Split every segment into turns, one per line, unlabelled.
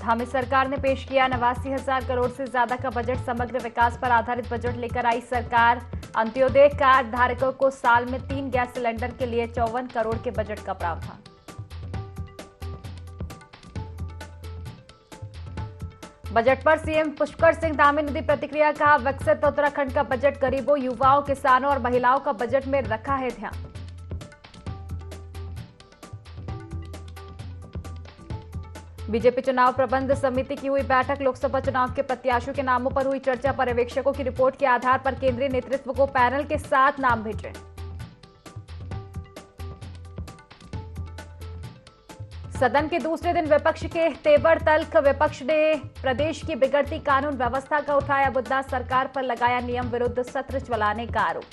धामी सरकार ने पेश किया 89,000 करोड़ से ज्यादा का बजट। समग्र विकास पर आधारित बजट लेकर आई सरकार। अंत्योदय कार्ड धारकों को साल में 3 गैस सिलेंडर के लिए 54 करोड़ के बजट का प्रावधान। बजट पर सीएम पुष्कर सिंह धामी ने दी प्रतिक्रिया। कहा, विकसित उत्तराखंड का बजट गरीबों, युवाओं, किसानों और महिलाओं का बजट में रखा है ध्यान। बीजेपी चुनाव प्रबंध समिति की हुई बैठक। लोकसभा चुनाव के प्रत्याशियों के नामों पर हुई चर्चा। पर्यवेक्षकों की रिपोर्ट के आधार पर केंद्रीय नेतृत्व को पैनल के 7 नाम भेजे। सदन के दूसरे दिन विपक्ष के तेवर तल्ख। विपक्ष ने प्रदेश की बिगड़ती कानून व्यवस्था का उठाया मुद्दा। सरकार पर लगाया नियम विरुद्ध सत्र चलाने का आरोप।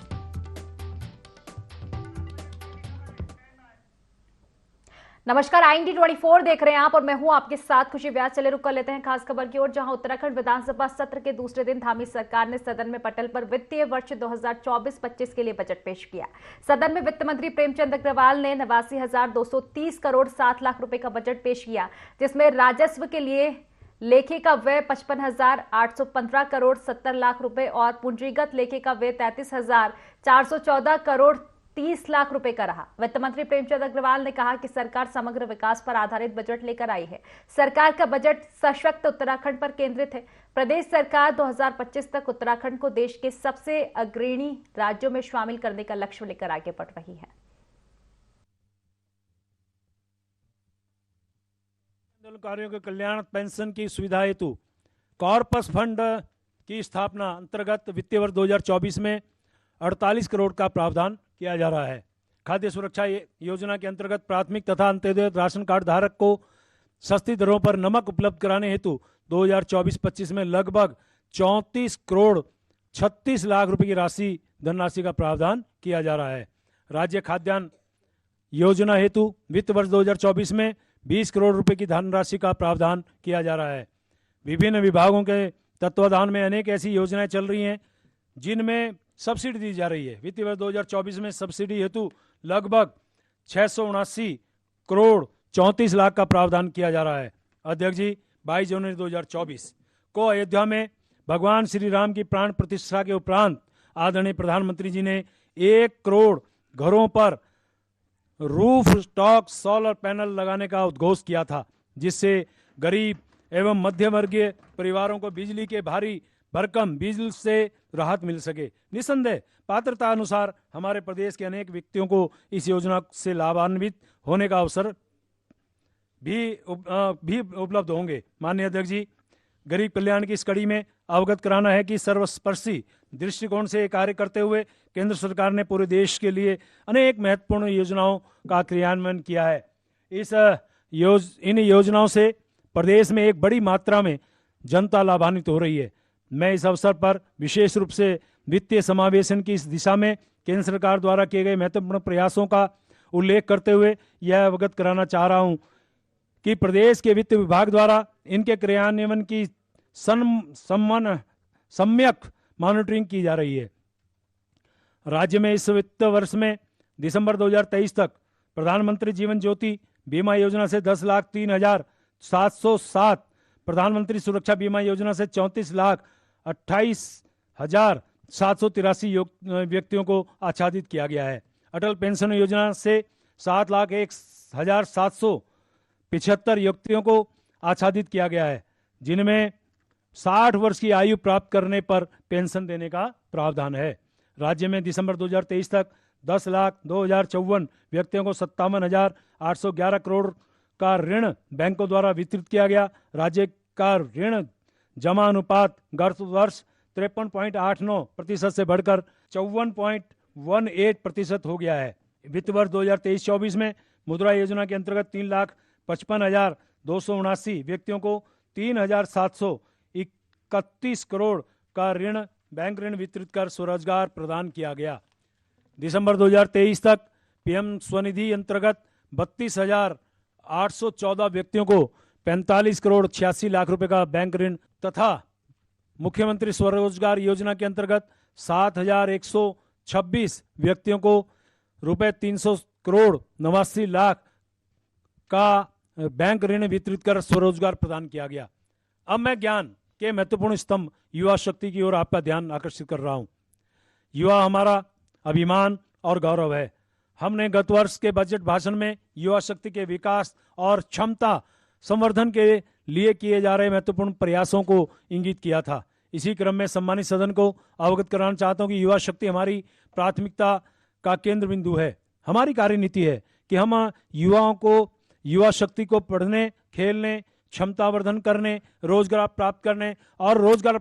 नमस्कार, IND 24 देख रहे हैं आप और मैं हूं आपके साथ खुशी व्यास। चले रुक कर लेते हैं खास खबर की ओर, जहां उत्तराखंड विधानसभा सत्र के दूसरे दिन धामी सरकार ने सदन में पटल पर वित्तीय वर्ष 2024-25 के लिए बजट पेश किया। सदन में वित्त मंत्री प्रेमचंद अग्रवाल ने 89,230 करोड़ 7 लाख रुपए का बजट पेश किया, जिसमें राजस्व के लिए लेखे का व्यय 55,815 करोड़ 70 लाख रुपए और पूंजीगत लेखे का व्यय 33,414 करोड़ 30 लाख रुपए का रहा। वित्त मंत्री प्रेमचंद अग्रवाल ने कहा कि सरकार समग्र विकास पर आधारित बजट लेकर आई है। सरकार का बजट सशक्त उत्तराखंड पर केंद्रित है। प्रदेश सरकार 2025 तक उत्तराखंड को देश के सबसे अग्रणी राज्यों में शामिल करने का लक्ष्य लेकर आगे बढ़ रही है।
आंदोलनकारियों के कल्याण पेंशन की सुविधा हेतु कॉर्पस फंड की स्थापना अंतर्गत वित्तीय वर्ष 2024 में 48 करोड़ का प्रावधान किया जा रहा है। खाद्य सुरक्षा योजना के अंतर्गत प्राथमिक तथा अंत्योदय राशन कार्ड धारक को सस्ती दरों पर नमक उपलब्ध कराने हेतु 2024-25 में लगभग 34 करोड़ 36 लाख रुपए की धनराशि का प्रावधान किया जा रहा है। राज्य खाद्यान्न योजना हेतु वित्त वर्ष 2024 में 20 करोड़ रुपए की धनराशि का प्रावधान किया जा रहा है। विभिन्न विभागों के तत्वाधान में अनेक ऐसी योजनाएं चल रही हैं जिनमें सब्सिडी दी जा रही है। वित्तीय वर्ष 2024 में सब्सिडी हेतु लगभग 679 करोड़ 34 लाख का प्रावधान किया जा रहा है। अध्यक्ष जी, 22 जनवरी 2024 को अयोध्या में भगवान श्री राम की प्राण प्रतिष्ठा के उपरांत आदरणीय प्रधानमंत्री जी ने 1 करोड़ घरों पर रूफ टॉप सोलर पैनल लगाने का उद्घोष किया था, जिससे गरीब एवं मध्यम वर्गीय परिवारों को बिजली के भारी भरकम बिल से राहत मिल सके। निसंदेह पात्रता अनुसार हमारे प्रदेश के अनेक व्यक्तियों को इस योजना से लाभान्वित होने का अवसर भी उपलब्ध होंगे। माननीय अध्यक्ष जी, गरीब कल्याण की इस कड़ी में अवगत कराना है कि सर्वस्पर्शी दृष्टिकोण से कार्य करते हुए केंद्र सरकार ने पूरे देश के लिए अनेक महत्वपूर्ण योजनाओं का क्रियान्वयन किया है। इन योजनाओं से प्रदेश में एक बड़ी मात्रा में जनता लाभान्वित हो रही है। मैं इस अवसर पर विशेष रूप से वित्तीय समावेशन की इस दिशा में केंद्र सरकार द्वारा किए गए महत्वपूर्ण प्रयासों का उल्लेख करते हुए यह अवगत कराना चाह रहा हूं कि प्रदेश के वित्त विभाग द्वारा इनके क्रियान्वयन की सम्यक मॉनिटरिंग की जा रही है। राज्य में इस वित्त वर्ष में दिसंबर 2023 तक प्रधानमंत्री जीवन ज्योति बीमा योजना से 10,03,707, प्रधानमंत्री सुरक्षा बीमा योजना से 34,28,783 व्यक्तियों को आच्छादित किया गया है। अटल पेंशन योजना से 7,01,775 व्यक्तियों को आच्छादित किया गया है, जिनमें 60 वर्ष की आयु प्राप्त करने पर पेंशन देने का प्रावधान है। राज्य में दिसंबर 2023 तक 10,02,054 व्यक्तियों को 57,811 करोड़ का ऋण बैंकों द्वारा वितरित किया गया। राज्य का ऋण जमा अनुपात गत वर्ष 53.89% से बढ़कर 54.18% हो गया है। वित्त वर्ष 2023-24 में मुद्रा योजना के अंतर्गत 3,55,279 व्यक्तियों को 3,731 करोड़ का बैंक ऋण वितरित कर स्वरोजगार प्रदान किया गया। दिसंबर 2023 तक पीएम स्वनिधि अंतर्गत 32,814 व्यक्तियों को 45 करोड़ 86 लाख रुपए का बैंक ऋण तथा मुख्यमंत्री स्वरोजगार योजना के अंतर्गत 7,126 व्यक्तियों को रुपए 300 करोड़ 89 लाख का बैंक ऋण वितरित कर स्वरोजगार प्रदान किया गया। अब मैं ज्ञान के महत्वपूर्ण स्तंभ युवा शक्ति की ओर आपका ध्यान आकर्षित कर रहा हूं। युवा हमारा अभिमान और गौरव है। हमने गत वर्ष के बजट भाषण में युवा शक्ति के विकास और क्षमता संवर्धन के लिए किए जा रहे महत्वपूर्ण प्रयासों को इंगित किया था। इसी क्रम में सम्मानित सदन को अवगत कराना चाहता हूं कि युवा शक्ति हमारी प्राथमिकता का केंद्र बिंदु है। हमारी कार्यनीति है कि हम युवाओं को, युवा शक्ति को पढ़ने, खेलने, क्षमतावर्धन करने, रोजगार प्राप्त करने और रोजगार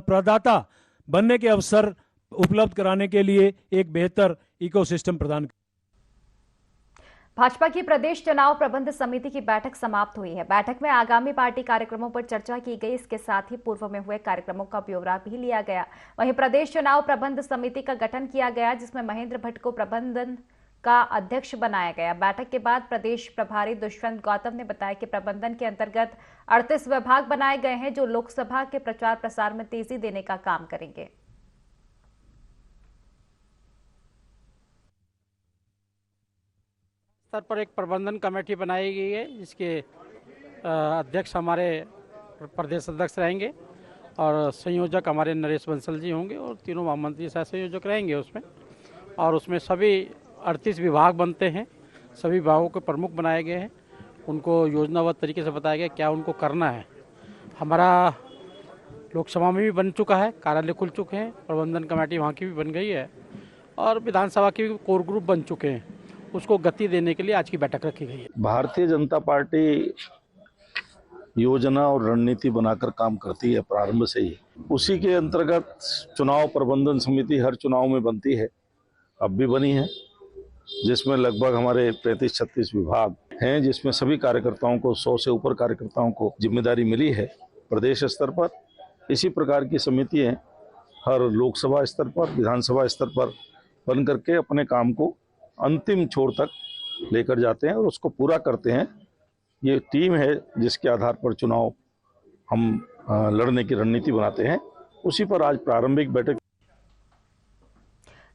प्रदाता बनने के अवसर उपलब्ध कराने के लिए एक बेहतर इकोसिस्टम प्रदान।
भाजपा की प्रदेश चुनाव प्रबंध समिति की बैठक समाप्त हुई है। बैठक में आगामी पार्टी कार्यक्रमों पर चर्चा की गई। इसके साथ ही पूर्व में हुए कार्यक्रमों का ब्यौरा भी लिया गया। वहीं प्रदेश चुनाव प्रबंध समिति का गठन किया गया, जिसमें महेंद्र भट्ट को प्रबंधन का अध्यक्ष बनाया गया। बैठक के बाद प्रदेश प्रभारी दुष्यंत गौतम ने बताया कि प्रबंधन के अंतर्गत 38 विभाग बनाए गए हैं, जो लोकसभा के प्रचार प्रसार में तेजी देने का काम करेंगे।
स्तर पर एक प्रबंधन कमेटी बनाई गई है, जिसके अध्यक्ष हमारे प्रदेश अध्यक्ष रहेंगे और संयोजक हमारे नरेश बंसल जी होंगे और तीनों महामंत्री सह संयोजक रहेंगे उसमें। और उसमें सभी 38 विभाग बनते हैं। सभी विभागों के प्रमुख बनाए गए हैं, उनको योजनाबद्ध तरीके से बताया गया क्या उनको करना है। हमारा लोकसभा में भी बन चुका है, कार्यालय खुल चुके हैं, प्रबंधन कमेटी वहाँ की भी बन गई है और विधानसभा के भी कोर ग्रुप बन चुके हैं। उसको गति देने के लिए आज की बैठक रखी गई है।
भारतीय जनता पार्टी योजना और रणनीति बनाकर काम करती है प्रारंभ से ही। उसी के अंतर्गत चुनाव प्रबंधन समिति हर चुनाव में बनती है, अब भी बनी है, जिसमें लगभग हमारे 35-36 विभाग हैं, जिसमें सभी कार्यकर्ताओं को 100 से ऊपर कार्यकर्ताओं को जिम्मेदारी मिली है प्रदेश स्तर पर। इसी प्रकार की समितियां हर लोकसभा स्तर पर, विधानसभा स्तर पर बन करके अपने काम को अंतिम छोर तक लेकर जाते हैं और उसको पूरा करते हैं। ये टीम है जिसके आधार पर चुनाव हम लड़ने की रणनीति बनाते हैं। उसी पर आज प्रारंभिक बैठक।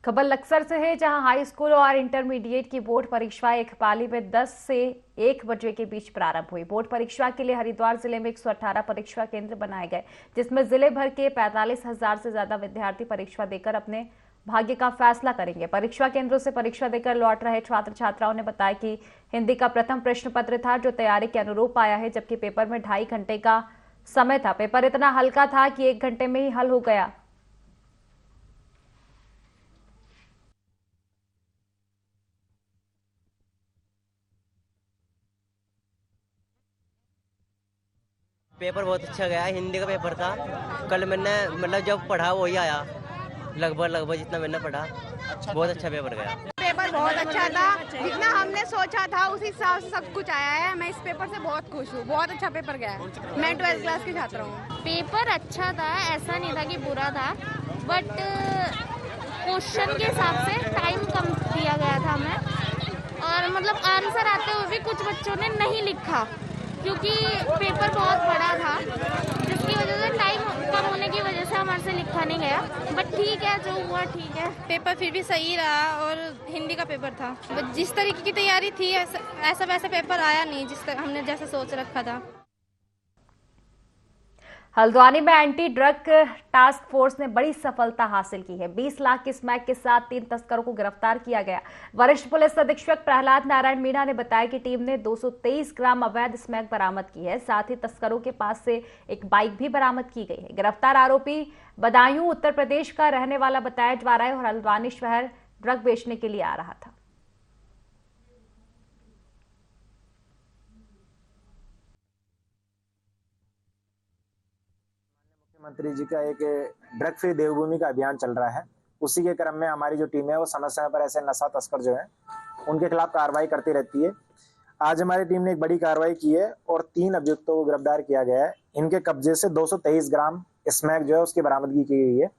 खबर लक्सर से है, जहां हाई स्कूल और इंटरमीडिएट की बोर्ड परीक्षा एक पाली में 10 से 1 बजे के बीच प्रारंभ हुई। बोर्ड परीक्षा के लिए हरिद्वार जिले में 118 परीक्षा केंद्र बनाए गए, जिसमें जिले भर के 45,000 से ज्यादा विद्यार्थी परीक्षा देकर अपने भाग्य का फैसला करेंगे। परीक्षा केंद्रों से परीक्षा देकर लौट रहे छात्र छात्राओं ने बताया कि हिंदी का प्रथम प्रश्न पत्र था, जो तैयारी के अनुरूप आया है, जबकि पेपर में 2.5 घंटे का समय था। पेपर इतना हल्का था कि 1 घंटे में ही हल हो गया।
पेपर बहुत अच्छा गया। हिंदी का पेपर था, कल मैंने मतलब जब पढ़ा वही आया, लगभग जितना मैंने पढ़ा। बहुत अच्छा पेपर गया।
पेपर बहुत अच्छा था, जितना हमने सोचा था उसी हिसाब से सब कुछ आया है। मैं इस पेपर से बहुत खुश हूँ, बहुत अच्छा पेपर गया है। मैं 12th क्लास की छात्रा हूँ।
पेपर अच्छा था, ऐसा नहीं था कि बुरा था, बट क्वेश्चन के हिसाब से टाइम कम दिया गया था हमें, और मतलब आंसर आते हुए भी कुछ बच्चों ने नहीं लिखा, क्योंकि पेपर बहुत बड़ा था, जिसकी वजह से टाइम कम होने की वजह से हमारे से लिखा नहीं गया। बट ठीक है, जो हुआ ठीक है।
पेपर फिर भी सही रहा और हिंदी का पेपर था। जिस तरीके की तैयारी थी ऐसा वैसा पेपर आया नहीं, जिस तरह हमने जैसा सोच रखा था।
हल्द्वानी में एंटी ड्रग टास्क फोर्स ने बड़ी सफलता हासिल की है। 20 लाख की स्मैक के साथ 3 तस्करों को गिरफ्तार किया गया। वरिष्ठ पुलिस अधीक्षक प्रहलाद नारायण मीणा ने बताया कि टीम ने 223 ग्राम अवैध स्मैक बरामद की है। साथ ही तस्करों के पास से एक बाइक भी बरामद की गई है। गिरफ्तार आरोपी बदायूं उत्तर प्रदेश का रहने वाला बताया जा रहा है और हल्द्वानी शहर ड्रग बेचने के लिए आ रहा था।
मुख्यमंत्री जी का एक ड्रग फ्री देवभूमि का अभियान चल रहा है। उसी के क्रम में हमारी जो टीम है वो समय समय पर ऐसे नशा तस्कर जो है उनके खिलाफ कार्रवाई करती रहती है। आज हमारी टीम ने एक बड़ी कार्रवाई की है और 3 अभियुक्तों को गिरफ्तार किया गया है। इनके कब्जे से 223 ग्राम स्मैक जो है उसकी बरामदगी की गई है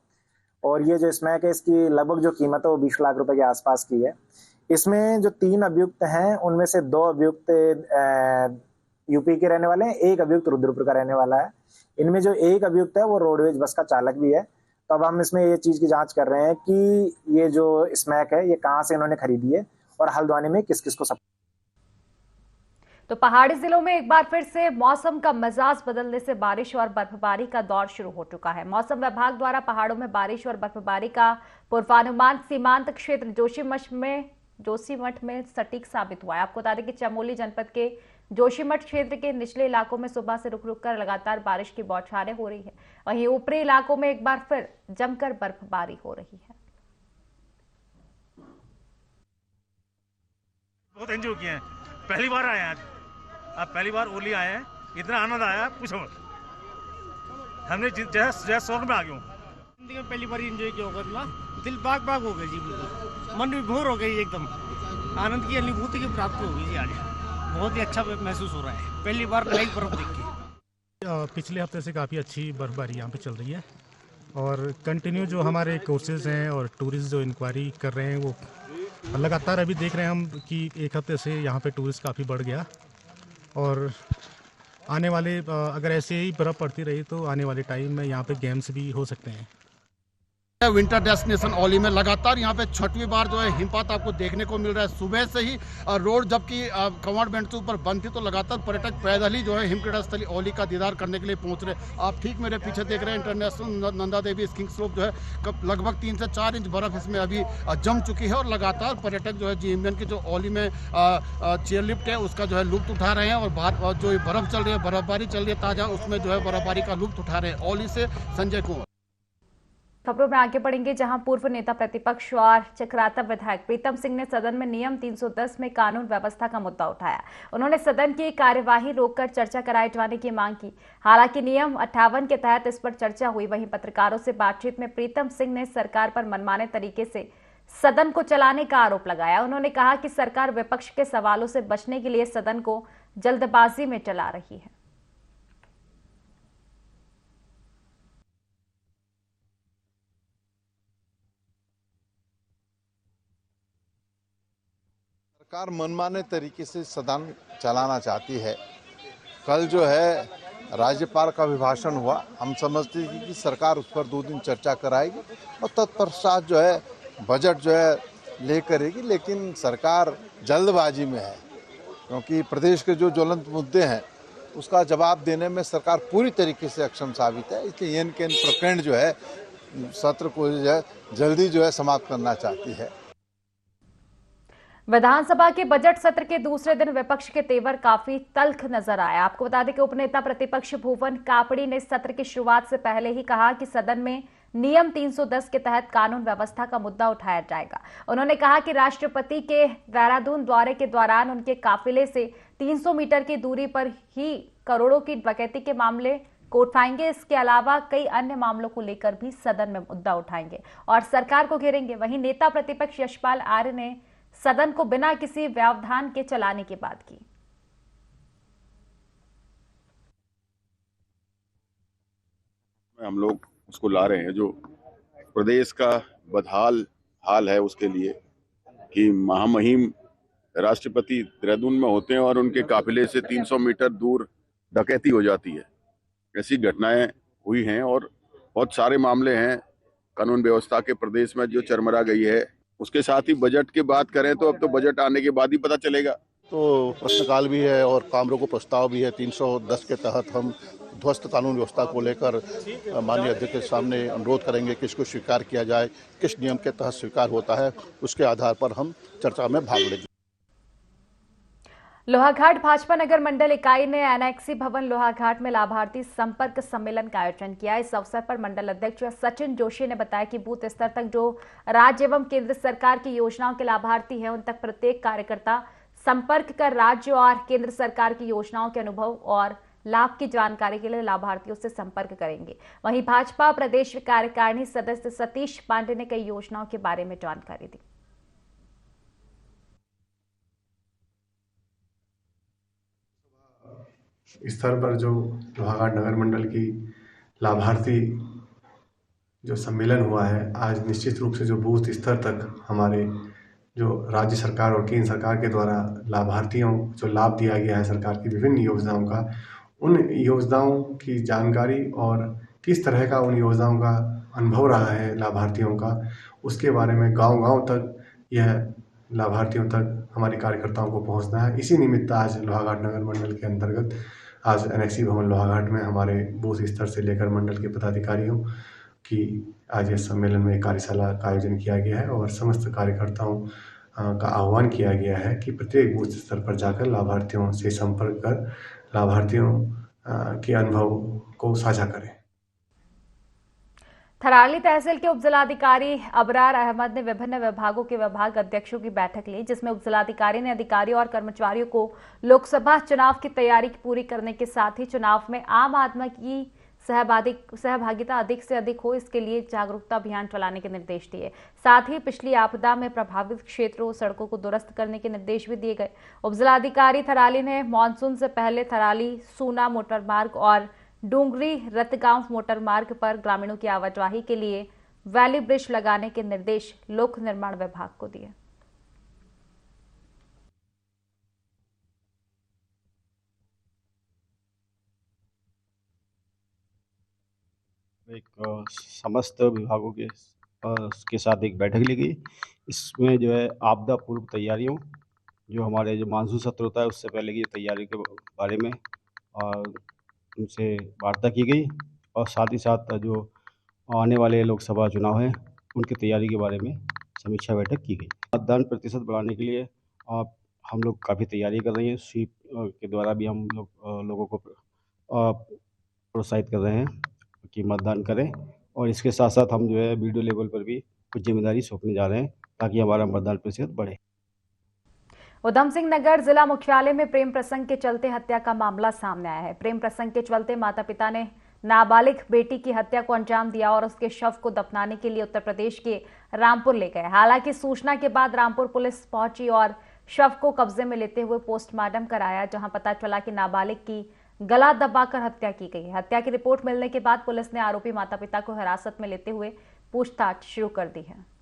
और ये जो स्मैक है इसकी लगभग जो कीमत है वो 20 लाख रुपए के आसपास की है। इसमें जो 3 अभियुक्त हैं उनमें से 2 अभियुक्त यूपी के रहने वाले हैं, 1 अभियुक्त रुद्रपुर का रहने वाला है। इनमें जो 1 अभियुक्त है वो रोडवेज बस का चालक भी है। तो अब हम इसमें ये चीज की जांच कर रहे हैं कि ये जो स्मैक है ये कहाँ से इन्होंने खरीदी है और हल्द्वानी में किस किस को
तो पहाड़ी जिलों में एक बार फिर से मौसम का मिजाज बदलने से बारिश और बर्फबारी का दौर शुरू हो चुका है। मौसम विभाग द्वारा पहाड़ों में बारिश और बर्फबारी का पूर्वानुमान सीमांत क्षेत्र जोशीमठ में सटीक साबित हुआ है। आपको बता दें कि चमोली जनपद के जोशीमठ क्षेत्र के निचले इलाकों में सुबह से रुक रुक कर लगातार बारिश की बौछारें हो रही है। वहीं ऊपरी इलाकों में एक बार फिर जमकर बर्फबारी हो रही है।
बहुत एंजॉय किए हैं, पहली बार आए हैं आज, अब पहली बार ओली आए हैं, इतना आनंद आया पूछो मत। हमने जैसे शौक में आ गए
जिंदगी में पहली बार एंजॉय किया होगा ना, दिल बाग बाग हो गया जी, बिल्कुल मन विभोर हो गई एकदम, आनंद की अनुभूति की प्राप्ति हो गई जी। आज बहुत ही अच्छा महसूस हो रहा है, पहली बार लाइव बर्फ देख के।
पिछले हफ्ते से काफ़ी अच्छी बर्फबारी यहाँ पे चल रही है और कंटिन्यू जो हमारे कोर्सेज हैं और टूरिस्ट जो इंक्वायरी कर रहे हैं वो लगातार अभी देख रहे हैं हम कि एक हफ्ते से यहाँ पे टूरिस्ट काफ़ी बढ़ गया और आने वाले अगर ऐसे ही बर्फ़ पड़ती रही तो आने वाले टाइम में यहाँ पे गेम्स भी हो सकते हैं।
विंटर डेस्टिनेशन औली में लगातार यहाँ पे छठवीं बार जो है हिमपात आपको देखने को मिल रहा है। सुबह से ही रोड जबकि कंपार्टमेंट से ऊपर बंद थी तो लगातार पर्यटक पैदल ही जो है हिमक्रीड़ा स्थली औली का दीदार करने के लिए पहुंच रहे। आप ठीक मेरे पीछे देख रहे हैं international Nanda Devi skiing slope जो है लगभग 3 से 4 इंच बर्फ इसमें अभी जम चुकी है और लगातार पर्यटक जो है जीएमबीएन की जो औली में चेयर लिफ्ट है उसका जो है लुत्फ उठा रहे हैं और बाहर जो बर्फ चल रही है, बर्फबारी चल रही है ताजा, उसमें जो है बर्फबारी का लुत्फ उठा रहे हैं। औली से संजय कुमार।
खबरों में आगे बढ़ेंगे, जहां पूर्व नेता प्रतिपक्ष और चक्राता विधायक प्रीतम सिंह ने सदन में नियम 310 में कानून व्यवस्था का मुद्दा उठाया। उन्होंने सदन की कार्यवाही रोककर चर्चा कराए जाने की मांग की। हालांकि नियम 58 के तहत इस पर चर्चा हुई। वहीं पत्रकारों से बातचीत में प्रीतम सिंह ने सरकार पर मनमाने तरीके से सदन को चलाने का आरोप लगाया। उन्होंने कहा कि सरकार विपक्ष के सवालों से बचने के लिए सदन को जल्दबाजी में चला रही है।
सरकार मनमाने तरीके से सदन चलाना चाहती है। कल जो है राज्यपाल का अभिभाषण हुआ, हम समझते हैं कि सरकार उस पर 2 दिन चर्चा कराएगी और तत्पश्चात जो है बजट जो है ले करेगी। लेकिन सरकार जल्दबाजी में है क्योंकि प्रदेश के जो ज्वलंत मुद्दे हैं उसका जवाब देने में सरकार पूरी तरीके से अक्षम साबित है। इसलिए एन के एन प्रकरण जो है सत्र को जो है जल्दी जो है समाप्त करना चाहती है।
विधानसभा के बजट सत्र के दूसरे दिन विपक्ष के तेवर काफी तल्ख नजर आया। आपको बता दें कि उपनेता प्रतिपक्ष भुवन कापड़ी ने सत्र की शुरुआत से पहले ही कहा कि सदन में नियम 310 के तहत कानून व्यवस्था का मुद्दा उठाया जाएगा। उन्होंने कहा कि राष्ट्रपति के देहरादून दौरे के दौरान उनके काफिले से 300 मीटर की दूरी पर ही करोड़ों की डकैती के मामले को उठाएंगे। इसके अलावा कई अन्य मामलों को लेकर भी सदन में मुद्दा उठाएंगे और सरकार को घेरेंगे। वहीं नेता प्रतिपक्ष यशपाल आर्य ने सदन को बिना किसी व्यवधान के चलाने की बात की।
हम लोग उसको ला रहे हैं जो प्रदेश का बदहाल हाल है उसके लिए कि महामहिम राष्ट्रपति देहरादून में होते हैं और उनके काफिले से 300 मीटर दूर डकैती हो जाती है। ऐसी घटनाएं हुई हैं और बहुत सारे मामले हैं कानून व्यवस्था के प्रदेश में जो चरमरा गई है। उसके साथ ही बजट की बात करें तो अब तो बजट आने के बाद ही पता चलेगा।
तो प्रश्नकाल भी है और काम रोको प्रस्ताव भी है। 310 के तहत हम ध्वस्त कानून व्यवस्था को लेकर माननीय अध्यक्ष के सामने अनुरोध करेंगे कि इसको स्वीकार किया जाए। किस नियम के तहत स्वीकार होता है उसके आधार पर हम चर्चा में भाग लेंगे।
लोहाघाट भाजपा नगर मंडल इकाई ने एनेक्सी भवन लोहाघाट में लाभार्थी संपर्क सम्मेलन का आयोजन किया। इस अवसर पर मंडल अध्यक्ष सचिन जोशी ने बताया कि बूथ स्तर तक जो राज्य एवं केंद्र सरकार की योजनाओं के लाभार्थी हैं उन तक प्रत्येक कार्यकर्ता संपर्क कर राज्य और केंद्र सरकार की योजनाओं के अनुभव और लाभ की जानकारी के लिए लाभार्थियों से संपर्क करेंगे। वहीं भाजपा प्रदेश कार्यकारिणी सदस्य सतीश पांडे ने कई योजनाओं के बारे में जानकारी दी।
स्तर पर जो लोहाघाट नगर मंडल की लाभार्थी जो सम्मेलन हुआ है, आज निश्चित रूप से जो बूथ स्तर तक हमारे जो राज्य सरकार और केंद्र सरकार के द्वारा लाभार्थियों जो लाभ दिया गया है सरकार की विभिन्न योजनाओं का, उन योजनाओं की जानकारी और किस तरह का उन योजनाओं का अनुभव रहा है लाभार्थियों का, उसके बारे में गांव-गांव तक यह लाभार्थियों तक हमारे कार्यकर्ताओं को पहुंचना है। इसी निमित्त आज लोहाघाट नगर मंडल के अंतर्गत आज एनेक्सी भवन लोहाघाट में हमारे बूथ स्तर से लेकर मंडल के पदाधिकारियों की आज इस सम्मेलन में कार्यशाला का आयोजन किया गया है और समस्त कार्यकर्ताओं का आह्वान किया गया है कि प्रत्येक बूथ स्तर पर जाकर लाभार्थियों से संपर्क कर लाभार्थियों के अनुभव को साझा करें।
थराली तहसील के उपजिलाधिकारी अबरार अहमद ने विभिन्न विभागों के विभाग अध्यक्षों की बैठक ली, जिसमें उपजिलाधिकारी ने अधिकारियों और कर्मचारियों को लोकसभा चुनाव की तैयारी पूरी करने के साथ ही चुनाव में आम आदमी की सहभागिता अधिक से अधिक हो, इसके लिए जागरूकता अभियान चलाने के निर्देश दिए। साथ ही पिछली आपदा में प्रभावित क्षेत्रों सड़कों को दुरुस्त करने के निर्देश भी दिए गए। उपजिलाधिकारी थराली ने मानसून से पहले थराली सूना मोटरमार्ग और डूंगरी रतगांव मोटरमार्ग पर ग्रामीणों की आवाजाही के लिए वैली ब्रिज लगाने के निर्देश लोक निर्माण विभाग को दिए।
एक समस्त विभागों के साथ एक बैठक ली गई। इसमें जो है आपदा पूर्व तैयारियों, जो हमारे जो मानसून सत्र होता है उससे पहले की तैयारी के बारे में और उनसे वार्ता की गई और साथ ही साथ जो आने वाले लोकसभा चुनाव हैं उनकी तैयारी के बारे में समीक्षा बैठक की गई। मतदान प्रतिशत बढ़ाने के लिए हम लोग काफ़ी तैयारी कर रहे हैं। स्वीप के द्वारा भी हम लोगों को प्रोत्साहित कर रहे हैं कि मतदान करें और इसके साथ साथ हम जो है वीडियो लेवल पर भी कुछ जिम्मेदारी सौंपने जा रहे हैं ताकि हमारा मतदान प्रतिशत बढ़े।
उधम सिंह नगर जिला मुख्यालय में प्रेम प्रसंग के चलते हत्या का मामला सामने आया है। प्रेम प्रसंग के चलते माता पिता ने नाबालिग बेटी की हत्या को अंजाम दिया और उसके शव को दफनाने के लिए उत्तर प्रदेश के रामपुर ले गए। हालांकि सूचना के बाद रामपुर पुलिस पहुंची और शव को कब्जे में लेते हुए पोस्टमार्टम कराया, जहां पता चला कि नाबालिग की गला दबाकर हत्या की गई। हत्या की रिपोर्ट मिलने के बाद पुलिस ने आरोपी माता पिता को हिरासत में लेते हुए पूछताछ शुरू कर दी है।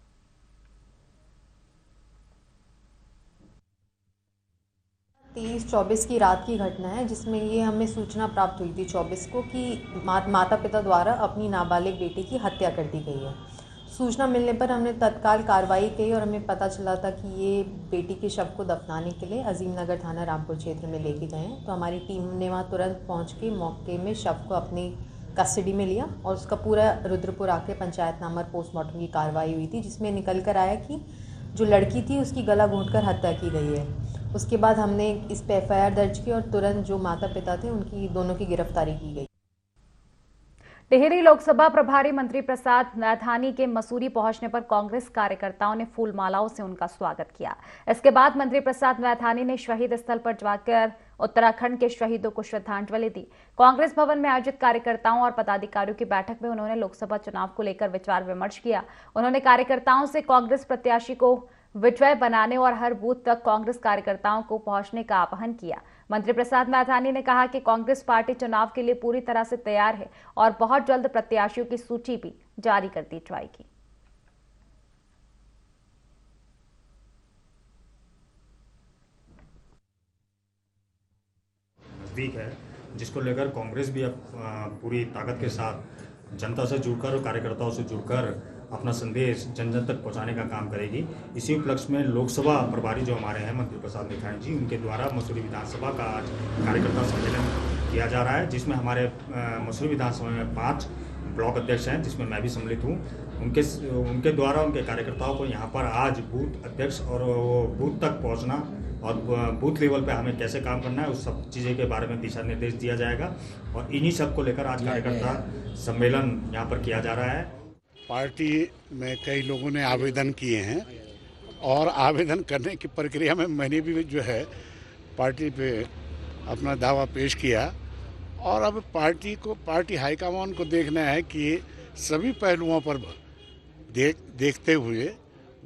23-24 की रात की घटना है, जिसमें ये हमें सूचना प्राप्त हुई थी 24 को कि माता पिता द्वारा अपनी नाबालिग बेटी की हत्या कर दी गई है। सूचना मिलने पर हमने तत्काल कार्रवाई की और हमें पता चला था कि ये बेटी के शव को दफनाने के लिए अजीमनगर थाना रामपुर क्षेत्र में लेके गए हैं। तो हमारी टीम ने वहाँ तुरंत पहुँच के मौके में शव को अपनी कस्टडी में लिया और उसका पूरा रुद्रपुर आके पंचायतनामा पोस्टमार्टम की कार्रवाई हुई थी, जिसमें निकल कर आया कि जो लड़की थी उसकी गला घोंटकर हत्या की गई है। उसके बाद हमने इस पे FIR दर्ज की और तुरंत जो माता पिता थे उनकी दोनों की गिरफ्तारी की गई।
टिहरी लोकसभा प्रभारी मंत्री प्रसाद नैथानी के मसूरी पहुंचने पर कांग्रेस कार्यकर्ताओं ने फूल मालाओं से उनका स्वागत किया। इसके बाद मंत्री प्रसाद नैथानी ने शहीद स्थल पर जाकर उत्तराखंड के शहीदों को श्रद्धांजलि दी। कांग्रेस भवन में आयोजित कार्यकर्ताओं और पदाधिकारियों की बैठक में उन्होंने लोकसभा चुनाव को लेकर विचार विमर्श किया। उन्होंने कार्यकर्ताओं से कांग्रेस प्रत्याशी को विजय बनाने और हर बूथ तक कांग्रेस कार्यकर्ताओं को पहुंचने का आह्वान किया। मंत्री प्रसाद नैथानी ने कहा कि कांग्रेस पार्टी चुनाव के लिए पूरी तरह से तैयार है और बहुत जल्द प्रत्याशियों की सूची भी जारी कर दी जाएगी।
नजदीक है, जिसको लेकर कांग्रेस भी अब पूरी ताकत के साथ जनता से जुड़कर और कार्यकर्ताओं से जुड़कर अपना संदेश जन जन तक पहुंचाने का काम करेगी। इसी उपलक्ष्य में लोकसभा प्रभारी जो हमारे हैं मंत्री प्रसाद नैथानी जी, उनके द्वारा मसूरी विधानसभा का आज कार्यकर्ता सम्मेलन किया जा रहा है, जिसमें हमारे मसूरी विधानसभा में 5 ब्लॉक अध्यक्ष हैं, जिसमें मैं भी सम्मिलित हूँ। उनके द्वारा उनके कार्यकर्ताओं को यहाँ पर आज बूथ अध्यक्ष और बूथ तक पहुँचना और बूथ लेवल पे हमें कैसे काम करना है उस सब चीज़ें के बारे में दिशा निर्देश दिया जाएगा और इन्हीं सब को लेकर आज कार्यकर्ता सम्मेलन यहाँ पर किया जा रहा है।
पार्टी में कई लोगों ने आवेदन किए हैं और आवेदन करने की प्रक्रिया में मैंने भी जो है पार्टी पे अपना दावा पेश किया और अब पार्टी हाईकमान को देखना है कि सभी पहलुओं पर देखते हुए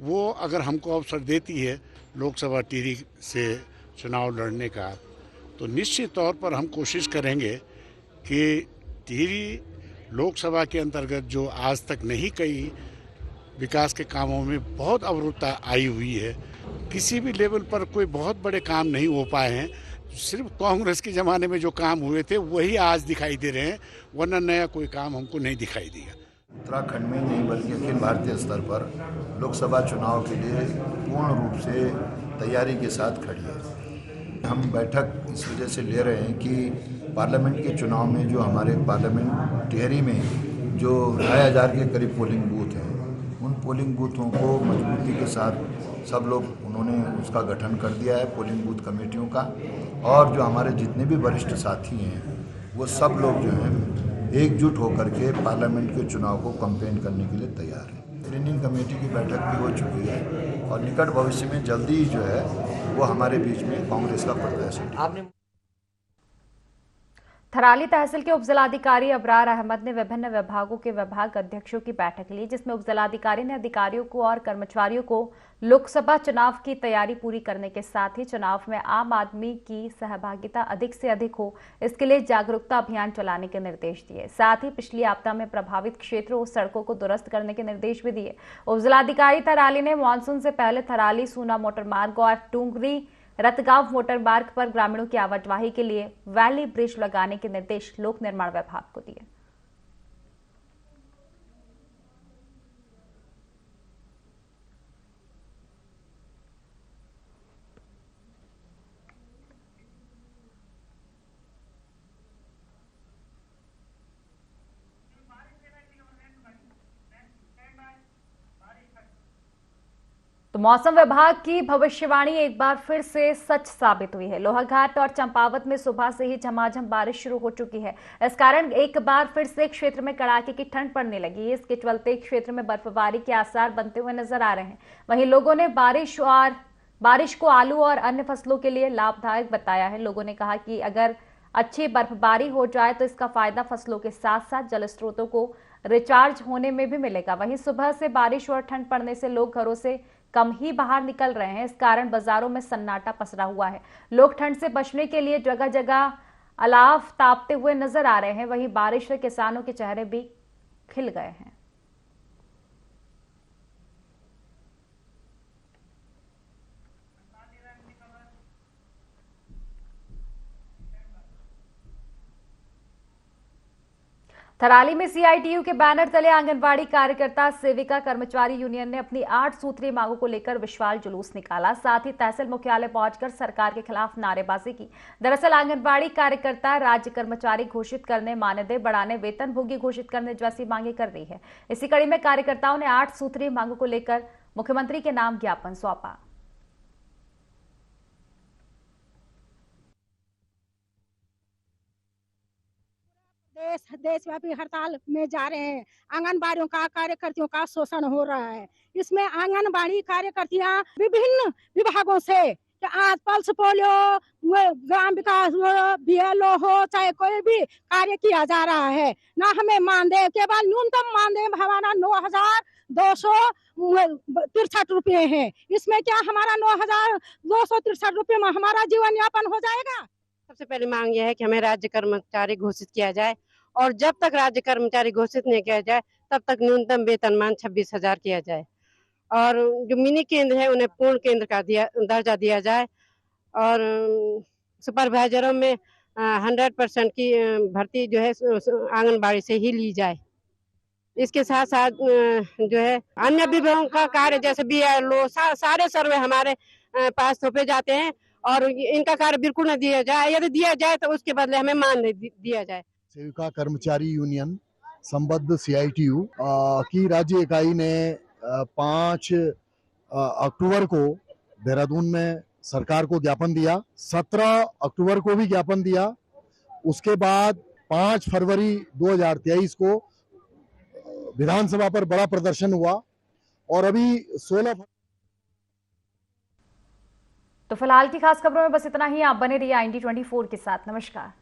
वो अगर हमको अवसर देती है लोकसभा टिहरी से चुनाव लड़ने का, तो निश्चित तौर पर हम कोशिश करेंगे कि टिहरी लोकसभा के अंतर्गत जो आज तक नहीं कई विकास के कामों में बहुत अवरुद्धता आई हुई है, किसी भी लेवल पर कोई बहुत बड़े काम नहीं हो पाए हैं। सिर्फ कांग्रेस के ज़माने में जो काम हुए थे वही आज दिखाई दे रहे हैं, वरना नया कोई काम हमको नहीं दिखाई दिया।
उत्तराखंड में नहीं बल्कि अखिल भारतीय स्तर पर लोकसभा चुनाव के लिए पूर्ण रूप से तैयारी के साथ खड़ी है। हम बैठक इस वजह से ले रहे हैं कि पार्लियामेंट के चुनाव में जो हमारे पार्लियामेंट टिहरी में जो 2,500 के करीब पोलिंग बूथ हैं, उन पोलिंग बूथों को मजबूती के साथ सब लोग उन्होंने उसका गठन कर दिया है पोलिंग बूथ कमेटियों का, और जो हमारे जितने भी वरिष्ठ साथी हैं वो सब लोग जो हैं एकजुट होकर के पार्लियामेंट के चुनाव को कैंपेन करने के लिए तैयार हैं। स्क्रीनिंग कमेटी की बैठक भी हो चुकी है और निकट भविष्य में जल्दी ही जो है वो हमारे बीच में कांग्रेस का प्रत्याशी।
थराली तहसील के उपजिलाधिकारी अबरार अहमद ने विभिन्न विभागों के विभाग अध्यक्षों की बैठक ली, जिसमें उपजिलाधिकारी ने अधिकारियों को और कर्मचारियों को लोकसभा चुनाव की तैयारी पूरी करने के साथ ही चुनाव में आम आदमी की सहभागिता अधिक से अधिक हो, इसके लिए जागरूकता अभियान चलाने के निर्देश दिए। साथ ही पिछली आपदा में प्रभावित क्षेत्रों और सड़कों को दुरुस्त करने के निर्देश भी दिए। उपजिलाधिकारी थराली ने मानसून से पहले थराली सूना मोटर मार्ग और टूंगरी रतगांव मोटर मार्ग पर ग्रामीणों की आवाजाही के लिए वैली ब्रिज लगाने के निर्देश लोक निर्माण विभाग को दिए। तो मौसम विभाग की भविष्यवाणी एक बार फिर से सच साबित हुई है। लोहाघाट और चंपावत में सुबह से ही झमाझम बारिश शुरू हो चुकी है। इस कारण एक बार फिर से क्षेत्र में कड़ाके की ठंड पड़ने लगी है। इसके चलते क्षेत्र में बर्फबारी के आसार बनते हुए नजर आ रहे हैं। वहीं लोगों ने बारिश को आलू और अन्य फसलों के लिए लाभदायक बताया है। लोगों ने कहा कि अगर अच्छी बर्फबारी हो जाए तो इसका फायदा फसलों के साथ साथ जल स्रोतों को रिचार्ज होने में भी मिलेगा। वहीं सुबह से बारिश और ठंड पड़ने से लोग घरों से कम ही बाहर निकल रहे हैं। इस कारण बाजारों में सन्नाटा पसरा हुआ है। लोग ठंड से बचने के लिए जगह जगह अलाव तापते हुए नजर आ रहे हैं। वहीं बारिश से किसानों के चेहरे भी खिल गए हैं। थराली में सीआईटीयू के बैनर तले आंगनबाड़ी कार्यकर्ता सेविका कर्मचारी यूनियन ने अपनी 8 सूत्रीय मांगों को लेकर विशाल जुलूस निकाला। साथ ही तहसील मुख्यालय पहुंचकर सरकार के खिलाफ नारेबाजी की। दरअसल आंगनबाड़ी कार्यकर्ता राज्य कर्मचारी घोषित करने, मानदेय बढ़ाने, वेतनभोगी घोषित करने जैसी मांगे कर रही है। इसी कड़ी में कार्यकर्ताओं ने 8 सूत्रीय मांगों को लेकर मुख्यमंत्री के नाम ज्ञापन सौंपा।
देशव्यापी हड़ताल में जा रहे हैं। आंगनबाड़ियों का कार्यकर्तियों का शोषण हो रहा है। इसमें आंगनबाड़ी कार्यकर्तियां विभिन्न विभागों से आज पल्स पोलियो, ग्राम विकास बीएलओ हो, चाहे कोई भी कार्य किया जा रहा है। ना हमें मानदेय, केवल न्यूनतम मानदेय हमारा 9,263 रुपये है। इसमें क्या हमारा 9,263 रुपये में हमारा जीवन यापन हो जाएगा?
सबसे पहली मांग यह है कि हमें राज्य कर्मचारी घोषित किया जाए, और जब तक राज्य कर्मचारी घोषित नहीं किया जाए तब तक न्यूनतम वेतनमान 26,000 किया जाए, और जो मिनी केंद्र है उन्हें पूर्ण केंद्र का दर्जा दिया जाए, और सुपरवाइजरों में 100% की भर्ती जो है आंगनबाड़ी से ही ली जाए। इसके साथ साथ जो है अन्य विभागों का कार्य जैसे बीएलओ सारे सर्वे हमारे पास थोपे जाते हैं, और इनका कार्य बिल्कुल न दिया जाए। यदि दिया जाए तो उसके बदले हमें मानदेय दिया जाए।
सेविका कर्मचारी यूनियन संबद्ध सीआईटीयू की राज्य इकाई ने 5 अक्टूबर को देहरादून में सरकार को ज्ञापन दिया, 17 अक्टूबर को भी ज्ञापन दिया। उसके बाद 5 फरवरी 2023 को विधानसभा पर बड़ा प्रदर्शन हुआ, और अभी 16।
तो फिलहाल की खास खबरों में बस इतना ही। आप बने रहिए IND24 के साथ। नमस्कार।